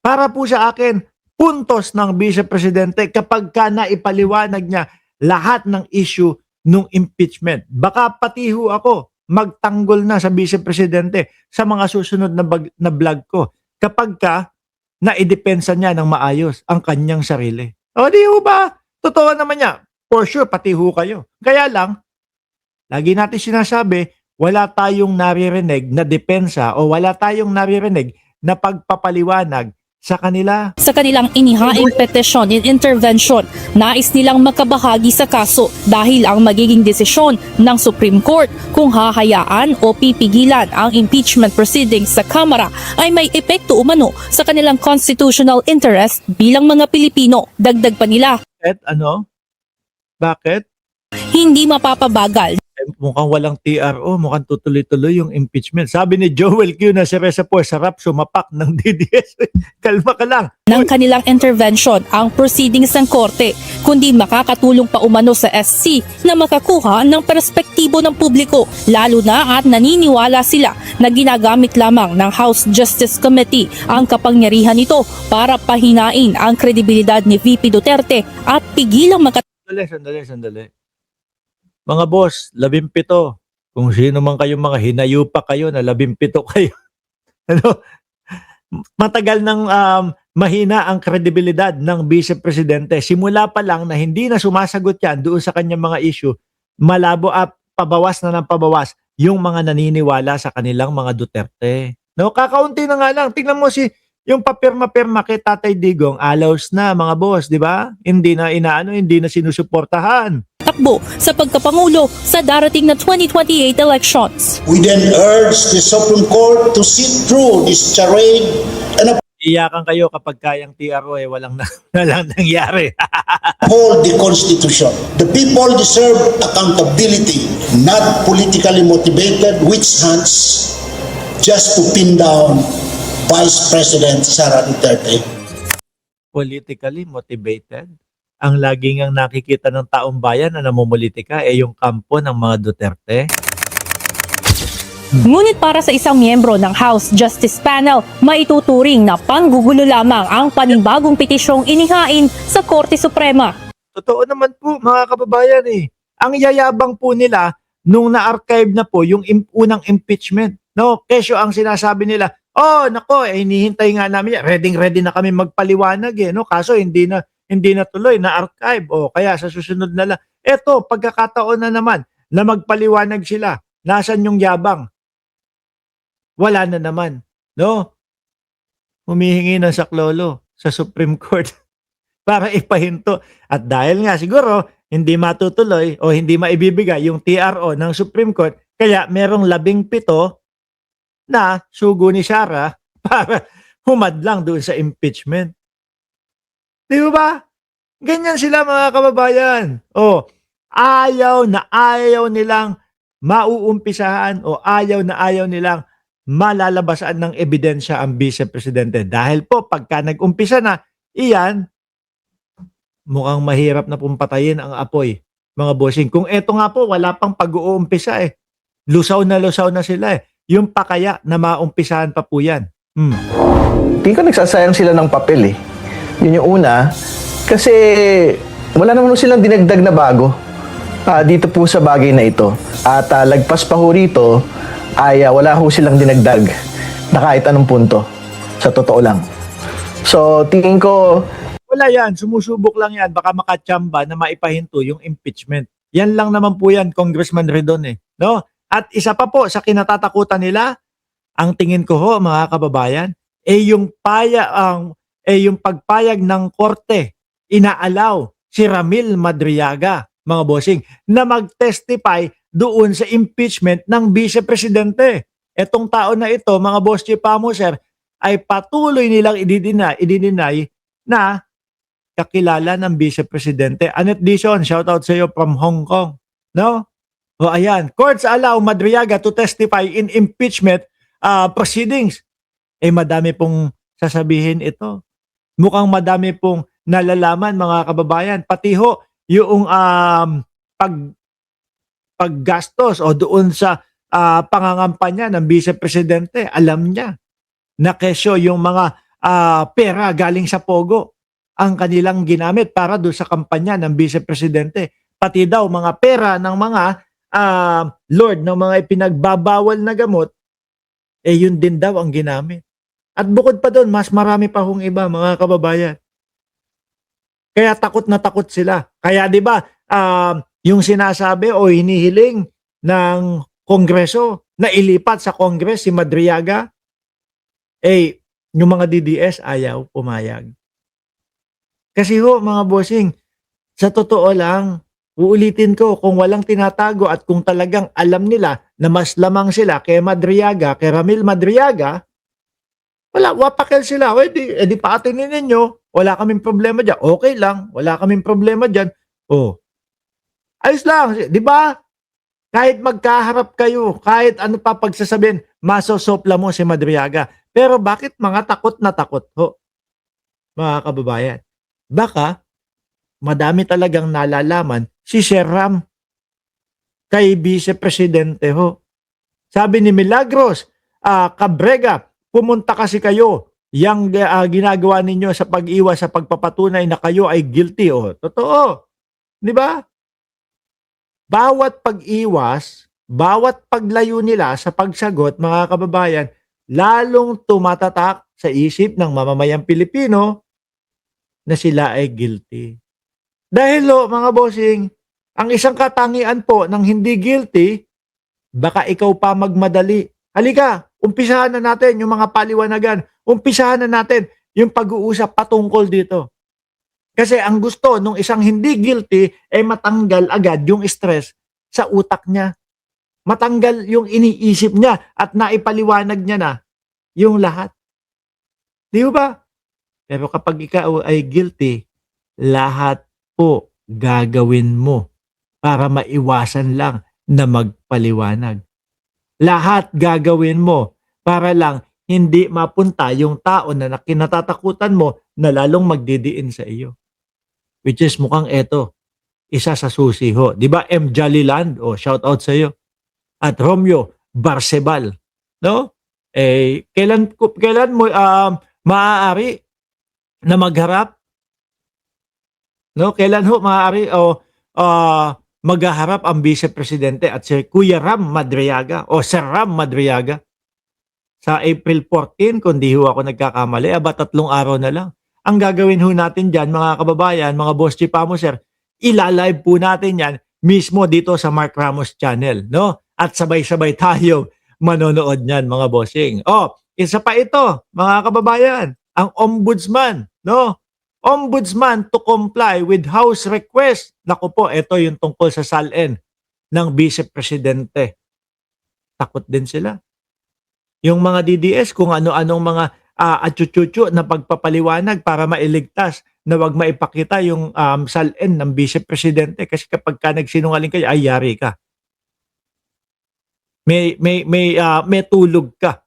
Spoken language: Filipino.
Para po sa akin, puntos ng Vice Presidente kapag ka naipaliwanag niya lahat ng issue ng impeachment. Baka pati ho ako magtanggol na sa Vice Presidente sa mga susunod na vlog ko kapag ka naidepensa niya ng maayos ang kanyang sarili. O di ho ba? Totoo naman niya. For sure, pati ho kayo. Kaya lang, lagi natin sinasabi, wala tayong naririnig na depensa o wala tayong naririnig na pagpapaliwanag sa kanila. Sa kanilang inihaing petisyon in intervention, nais nilang makabahagi sa kaso dahil ang magiging desisyon ng Supreme Court kung hahayaan o pipigilan ang impeachment proceedings sa Kamara ay may epekto umano sa kanilang constitutional interest bilang mga Pilipino. Dagdag pa nila, Bakit? hindi mapapabagal Mukhang walang TRO, mukhang tutuloy-tuloy yung impeachment. Sabi ni Joel Q na si Reza po, sarap sumapak ng DDS. Kalma ka lang. ng kanilang intervention ang proceedings ng korte, kundi makakatulong pa umano sa SC na makakuha ng perspektibo ng publiko, lalo na at naniniwala sila na ginagamit lamang ng House Justice Committee ang kapangyarihan nito para pahinain ang kredibilidad ni VP Duterte at pigilang Sandali. Mga boss, 17. Kung sino man kayong mga hinayupa kayo na 17 kayo. Matagal nang mahina ang kredibilidad ng Vice Presidente. Simula pa lang na hindi na sumasagot yan doon sa kanyang mga issue, malabo at pabawas na ng pabawas yung mga naniniwala sa kanilang mga Duterte. Kakaunti na nga lang. Tingnan mo yung papirma-pirma kay Tatay Digong, alaws na mga boss, di ba? Hindi na hindi na sinusuportahan. takbo sa pagkapangulo sa darating na 2028 elections. We then urge the Supreme Court to sit through this charade and Iyakan kayo kapag kayang TRO walang nangyari. uphold the Constitution. The people deserve accountability, not politically motivated witch hunts just to pin down Vice President Sara Duterte. Politically motivated? Ang laging ang nakikita ng taong bayan na namumulitika yung kampo ng mga Duterte? Ngunit para sa isang miyembro ng House Justice Panel, maituturing na panggugulo lamang ang panibagong petisyong inihain sa Korte Suprema. Totoo naman po mga kababayan Ang yayabang po nila nung na-archive na po yung unang impeachment. Kesyo ang sinasabi nila, hinihintay nga namin yan. Ready na kami magpaliwanag Kaso hindi na tuloy na archive kaya sa susunod na lang. Eto, pagkakataon na naman na magpaliwanag sila. Nasaan yung yabang? Wala na naman, Humihingi ng saklolo sa Supreme Court para ipahinto. At dahil nga siguro hindi matutuloy o hindi maibibigay yung TRO ng Supreme Court, kaya merong 17 na sugo ni Sara para humadlang doon sa impeachment. Di ba? Ganyan sila mga kababayan. Ayaw nilang mauumpisahan o ayaw nilang malalabasan ng ebidensya ang Vice Presidente. Dahil po, pagka nag-umpisa na, iyan, mukhang mahirap na patayin ang apoy, mga bossing. Kung eto nga po, wala pang pag-uumpisa Lusaw na sila Yung pakaya na maumpisahan pa po yan. Tingin ko nagsasayang sila ng papel Yun yung una. Kasi wala naman silang dinagdag na bago dito po sa bagay na ito. At lagpas pa ho rito, ay wala ho silang dinagdag na kahit anong punto. Sa totoo lang. So, tingin ko... Wala yan. Sumusubok lang yan. Baka makatsamba na maipahinto yung impeachment. Yan lang naman po yan, Congressman Redon At isa pa po sa kinatatakutan nila, ang tingin ko ho, mga kababayan, yung pagpayag ng korte, inaalaw si Ramil Madriaga, mga bossing, na mag-testify doon sa impeachment ng Vice Presidente. Etong tao na ito, mga boss chief sir, ay patuloy nilang ididinay na kakilala ng Vice Presidente. Annette Dizon, shout out sa iyo from Hong Kong. Ayan, courts allow Madriaga to testify in impeachment proceedings. Madami pong sasabihin ito. Mukhang madami pong nalalaman mga kababayan. Pati ho yung paggastos o doon sa pangangampanya ng Vice Presidente, alam niya na kesyo yung mga pera galing sa Pogo ang kanilang ginamit para doon sa kampanya ng Vice Presidente. Pati daw mga pera ng mga Lord ng mga ipinagbabawal na gamot, yun din daw ang ginamit. At bukod pa doon, mas marami pa hong iba, mga kababayan. Kaya takot na takot sila. Kaya 'di ba, yung sinasabi o hinihiling ng Kongreso na ilipat sa Congress si Madriaga, yung mga DDS ayaw pumayag. Kasi ho, mga bossing, sa totoo lang, uulitin ko, kung walang tinatago at kung talagang alam nila na mas lamang sila kay Madriaga, kay Ramil Madriaga, wapakel sila. Di paatinin ninyo, wala kaming problema dyan. Okay lang, wala kaming problema dyan. Ayos lang, di ba? Kahit magkaharap kayo, kahit ano pa pagsasabihin, masosopla mo si Madriaga. Pero bakit mga takot na takot ho, mga kababayan? Baka madami talagang nalalaman si Sir Ram kay Vice Presidente ho. Sabi ni Milagros, Cabrega, pumunta kasi kayo. Yang ginagawa ninyo sa pag-iwas sa pagpapatunay na kayo ay guilty. Totoo. Di ba? Bawat pag-iwas, bawat paglayo nila sa pagsagot, mga kababayan, lalong tumatatak sa isip ng mamamayang Pilipino na sila ay guilty. Dahil mga bossing, ang isang katangian po ng hindi guilty, baka ikaw pa magmadali. Halika, umpisahan na natin yung mga paliwanagan. Umpisahan na natin yung pag-uusap patungkol dito. Kasi ang gusto nung isang hindi guilty ay matanggal agad yung stress sa utak niya. Matanggal yung iniisip niya at naipaliwanag niya na yung lahat. Di ba? Pero kapag ikaw ay guilty, lahat po gagawin mo para maiwasan lang na magpaliwanag. Lahat gagawin mo para lang hindi mapunta yung tao na kinatatakutan mo na lalong magdidiin sa iyo. Which is mukhang eto, isa sa susi ho. Di ba M. Jollyland? Shout out sa iyo. At Romeo Barcebal. No? Kailan mo maaari na magharap? No? Kailan ho maaari maghaharap ang Vice Presidente at si Kuya Ram Madriaga o Sir Ram Madriaga? Sa April 14, kung di ho ako nagkakamali, 3 araw na lang. Ang gagawin ho natin dyan, mga kababayan, mga Boss Chief Amoser, ilalive po natin yan mismo dito sa Mark Ramos channel, no? At sabay-sabay tayo manonood niyan, mga bossing. Isa pa ito, mga kababayan, ang ombudsman, no? Ombudsman to comply with House request. Naku po, ito yung tungkol sa SALN ng Vice Presidente. Takot din sila. Yung mga DDS, kung ano-anong mga atsutsutsu na pagpapaliwanag para mailigtas na wag maipakita yung SALN ng Vice Presidente kasi kapag ka nagsinungaling kayo, ay yari ka. May tulog ka